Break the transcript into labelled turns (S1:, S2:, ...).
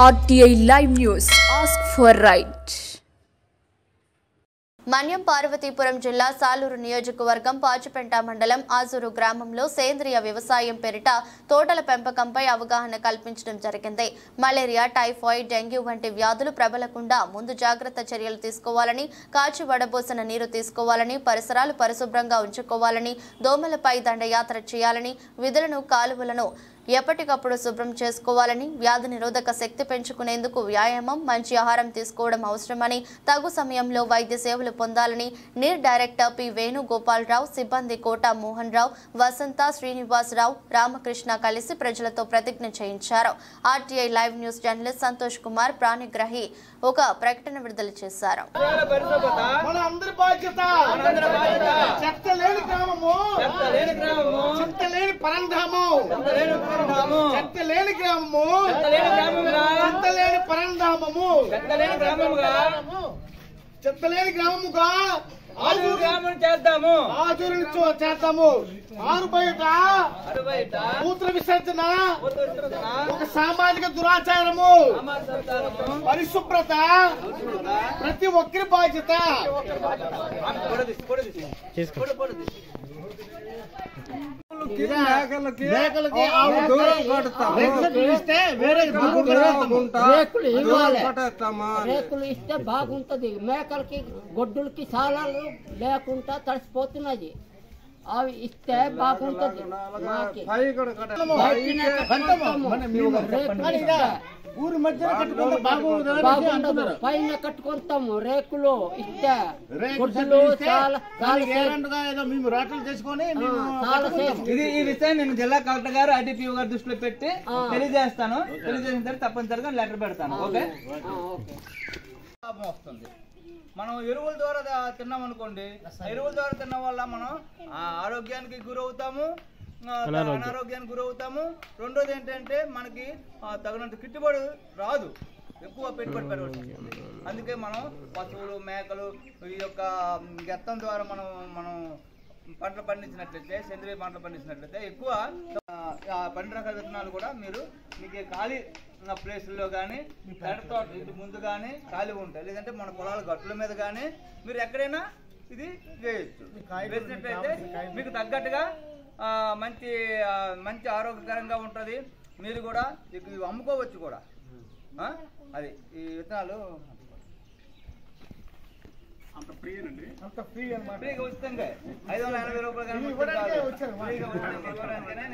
S1: RTI Live News. Ask for right.
S2: మన్యం పార్వతీపురం జిల్లా సాలూరు నియోజకవర్గం పాచిపెంట మండలం ఆజూరు గ్రామంలో సేంద్రియ వ్యవసాయం పేరిట తోటల పెంపకంపై అవగాహన కల్పించడం జరిగింది. మలేరియా, టైఫాయిడ్, డెంగ్యూ వంటి వ్యాధులు ప్రబలకుండా ముందు జాగ్రత్త చర్యలు తీసుకోవాలని, కాచి వడబోసిన నీరు తీసుకోవాలని, పరిసరాలు పరిశుభ్రంగా ఉంచుకోవాలని, దోమలపై దండయాత్ర చేయాలని, విధులను కాలువలను ఎప్పటికప్పుడు శుభ్రం చేసుకోవాలని, వ్యాధి నిరోధక శక్తి పెంచుకునేందుకు వ్యాయామం, మంచి ఆహారం తీసుకోవడం అవసరమని, తగు సమయంలో వైద్య సేవలు పొందాలని నీర్ డైరెక్టర్ పి వేణుగోపాలరావు, సిబ్బంది కోట మోహన్ రావు, వసంత, శ్రీనివాసరావు, రామకృష్ణ కలిసి ప్రజలతో ప్రతిజ్ఞ చేయించారు. RTI live news journalist Santosh Kumar Panigrahi ఒక ప్రకటన విడుదల చేశారు.
S3: చెత్తలేని గ్రామముగా ఆజూరు గ్రామం చేద్దాము. ఆరు బయట మూత్ర విసర్జన ఒక సామాజిక దురాచారము, పరిశుభ్రత ప్రతి ఒక్కరి బాధ్యత. మేకలకి
S4: రేకులు ఇస్తే బాగుంటది. మేకలకి గొడ్డులకి సాలాలు లేకుండా తడిసిపోతున్నది. అవి ఇస్తే బాగుంటది.
S3: ఊరి మధ్య
S4: పైన కట్టుకుంటాము. రేకులు ఇస్తే గొడ్డులు
S3: మేము రాటలు చేసుకొని
S5: ఈ విషయం నేను జిల్లా కలెక్టర్ గారు, ఐటీపీఓ గారు దృష్టిలో పెట్టి తెలియజేస్తాను. తెలియజేసిన తర్వాత తప్పనిసరిగా లెటర్ పెడతాను. ఓకే, వస్తుంది. మనం ఎరువుల ద్వారా తిన్నాం అనుకోండి, ఎరువుల ద్వారా తినడం వల్ల మనం ఆరోగ్యానికి గురవుతాము, అనారోగ్యానికి గురవుతాము. రెండోది ఏంటంటే మనకి తగినంత గిట్టుబడి రాదు, ఎక్కువ పెట్టుబడి పెట్టవచ్చు. అందుకే మనం పశువులు, మేకలు ఈ యొక్క గెత్తం ద్వారా మనం పంటలు పండించినట్లయితే, సేంద్రియ పంటలు పండించినట్లయితే ఎక్కువ 12 రకాల విత్తనాలు కూడా మీకు ఖాళీ ప్లేసుల్లో కానీ, పెరటితో ఇంటి ముందు కానీ ఖాళీ ఉంటాయి. లేదంటే మన పొలాల గట్టుల మీద కానీ మీరు ఎక్కడైనా ఇది వేయచ్చు. వేసినట్లయితే మీకు తగ్గట్టుగా మంచి ఆరోగ్యకరంగా ఉంటుంది. మీరు కూడా అమ్ముకోవచ్చు కూడా. అది ఈ విత్తనాలు అంత ఫ్రీ అన్నమాట. ఫ్రీగా ఉచితంగా 580 రూపాయలు